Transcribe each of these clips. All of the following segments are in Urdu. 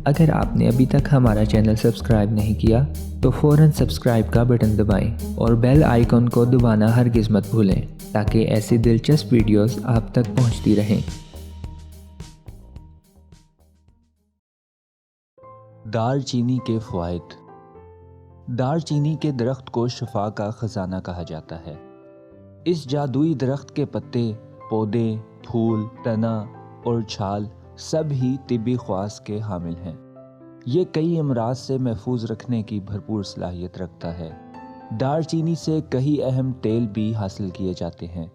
اگر آپ نے ابھی تک ہمارا چینل سبسکرائب نہیں کیا تو فوراً سبسکرائب کا بٹن دبائیں اور بیل آئیکن کو دبانا ہرگز مت بھولیں تاکہ ایسی دلچسپ ویڈیوز آپ تک پہنچتی رہیں۔ دار چینی کے فوائد۔ دار چینی کے درخت کو شفا کا خزانہ کہا جاتا ہے۔ اس جادوئی درخت کے پتے، پودے، پھول، تنا اور چھال سب ہی طبی خواص کے حامل ہیں۔ یہ کئی امراض سے محفوظ رکھنے کی بھرپور صلاحیت رکھتا ہے۔ دار چینی سے کئی اہم تیل بھی حاصل کیے جاتے ہیں،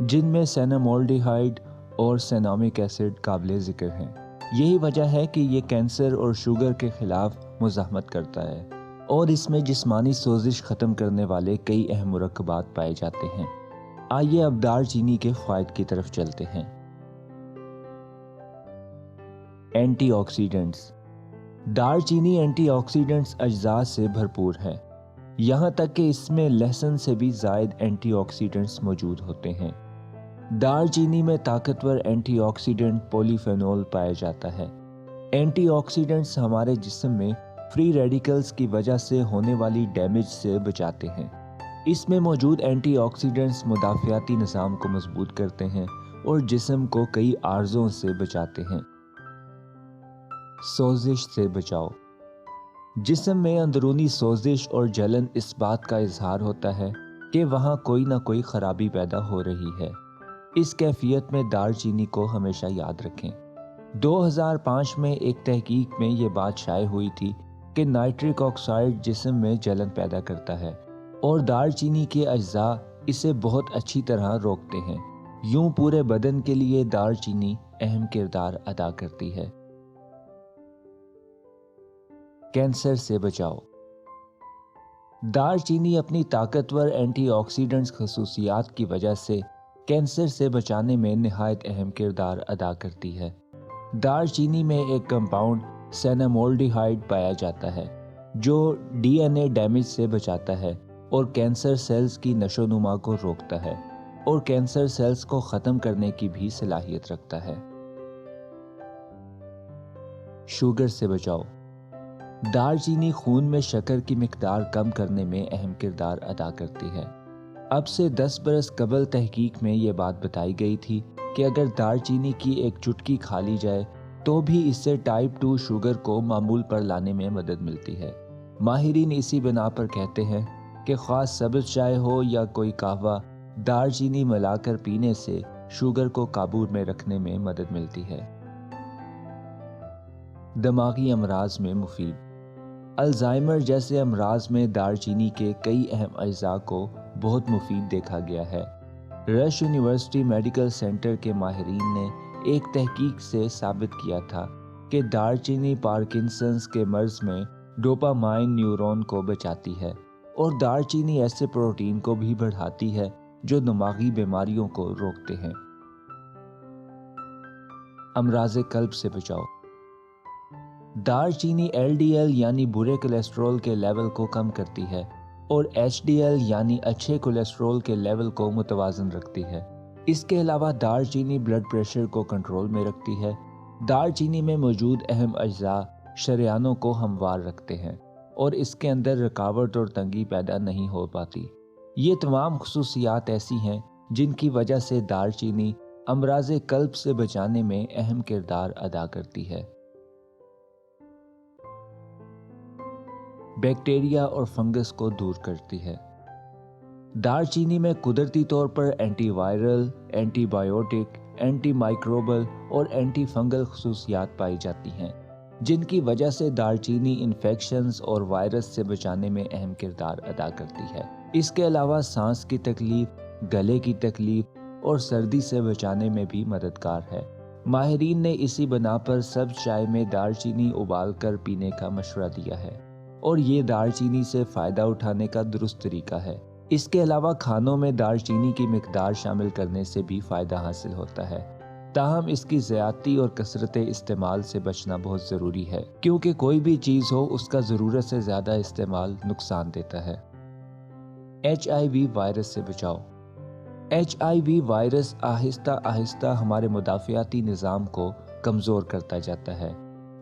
جن میں سینامالڈیہائڈ اور سینامک ایسڈ قابل ذکر ہیں۔ یہی وجہ ہے کہ یہ کینسر اور شوگر کے خلاف مزاحمت کرتا ہے اور اس میں جسمانی سوزش ختم کرنے والے کئی اہم مرکبات پائے جاتے ہیں۔ آئیے اب دار چینی کے فوائد کی طرف چلتے ہیں۔ Antioxidants. دار چینی اینٹی آکسیڈنٹس اجزاء سے بھرپور ہے، یہاں تک کہ اس میں لہسن سے بھی زائد اینٹی آکسیڈنٹس موجود ہوتے ہیں۔ دار چینی میں طاقتور اینٹی آکسیڈنٹ پولی فینول پایا جاتا ہے۔ اینٹی آکسیڈنٹس ہمارے جسم میں فری ریڈیکلز کی وجہ سے ہونے والی ڈیمیج سے بچاتے ہیں۔ اس میں موجود اینٹی آکسیڈنٹس مدافعاتی نظام کو مضبوط کرتے ہیں اور جسم کو کئی عارضوں سے بچاتے ہیں۔ سوزش سے بچاؤ۔ جسم میں اندرونی سوزش اور جلن اس بات کا اظہار ہوتا ہے کہ وہاں کوئی نہ کوئی خرابی پیدا ہو رہی ہے۔ اس کیفیت میں دار چینی کو ہمیشہ یاد رکھیں۔ 2005 میں ایک تحقیق میں یہ بات شائع ہوئی تھی کہ نائٹرک آکسائڈ جسم میں جلن پیدا کرتا ہے اور دار چینی کے اجزاء اسے بہت اچھی طرح روکتے ہیں۔ یوں پورے بدن کے لیے دار چینی اہم کردار ادا کرتی ہے۔ کینسر سے بچاؤ۔ دار چینی اپنی طاقتور اینٹی آکسیڈنٹس خصوصیات کی وجہ سے کینسر سے بچانے میں نہایت اہم کردار ادا کرتی ہے۔ دار چینی میں ایک کمپاؤنڈ سینامالڈیہائڈ پایا جاتا ہے جو ڈی این اے ڈیمیج سے بچاتا ہے اور کینسر سیلز کی نشو و نما کو روکتا ہے اور کینسر سیلز کو ختم کرنے کی بھی صلاحیت رکھتا ہے۔ شوگر سے بچاؤ۔ دار چینی خون میں شکر کی مقدار کم کرنے میں اہم کردار ادا کرتی ہے۔ اب سے 10 برس قبل تحقیق میں یہ بات بتائی گئی تھی کہ اگر دار چینی کی ایک چٹکی کھا لی جائے تو بھی اس سے ٹائپ 2 شوگر کو معمول پر لانے میں مدد ملتی ہے۔ ماہرین اسی بنا پر کہتے ہیں کہ خواہ سبز چائے ہو یا کوئی قہوہ، دار چینی ملا کر پینے سے شوگر کو قابو میں رکھنے میں مدد ملتی ہے۔ دماغی امراض میں مفید۔ الزائمر جیسے امراض میں دار چینی کے کئی اہم اجزاء کو بہت مفید دیکھا گیا ہے۔ رش یونیورسٹی میڈیکل سینٹر کے ماہرین نے ایک تحقیق سے ثابت کیا تھا کہ دار چینی پارکنسنز کے مرض میں ڈوپامائن نیورون کو بچاتی ہے اور دار چینی ایسے پروٹین کو بھی بڑھاتی ہے جو دماغی بیماریوں کو روکتے ہیں۔ امراض قلب سے بچاؤ۔ دار چینی ایل ڈی ایل یعنی برے کولیسٹرول کے لیول کو کم کرتی ہے اور ایچ ڈی ایل یعنی اچھے کولیسٹرول کے لیول کو متوازن رکھتی ہے۔ اس کے علاوہ دار چینی بلڈ پریشر کو کنٹرول میں رکھتی ہے۔ دار چینی میں موجود اہم اجزاء شریانوں کو ہموار رکھتے ہیں اور اس کے اندر رکاوٹ اور تنگی پیدا نہیں ہو پاتی۔ یہ تمام خصوصیات ایسی ہیں جن کی وجہ سے دار چینی امراض قلب سے بچانے میں اہم کردار ادا کرتی ہے۔ بیکٹیریا اور فنگس کو دور کرتی ہے۔ دار چینی میں قدرتی طور پر antiviral, antibiotic, antimicrobial اور اینٹی فنگل خصوصیات پائی جاتی ہیں، جن کی وجہ سے دار چینی انفیکشنز اور وائرس سے بچانے میں اہم کردار ادا کرتی ہے۔ اس کے علاوہ سانس کی تکلیف، گلے کی تکلیف اور سردی سے بچانے میں بھی مددگار ہے۔ ماہرین نے اسی بنا پر سبز چائے میں دار چینی ابال کر پینے کا مشورہ دیا ہے اور یہ دار چینی سے فائدہ اٹھانے کا درست طریقہ ہے۔ اس کے علاوہ کھانوں میں دار چینی کی مقدار شامل کرنے سے بھی فائدہ حاصل ہوتا ہے، تاہم اس کی زیادتی اور کثرت استعمال سے بچنا بہت ضروری ہے، کیونکہ کوئی بھی چیز ہو اس کا ضرورت سے زیادہ استعمال نقصان دیتا ہے۔ ایچ آئی وی وائرس سے بچاؤ۔ ایچ آئی وی وائرس آہستہ آہستہ ہمارے مدافعاتی نظام کو کمزور کرتا جاتا ہے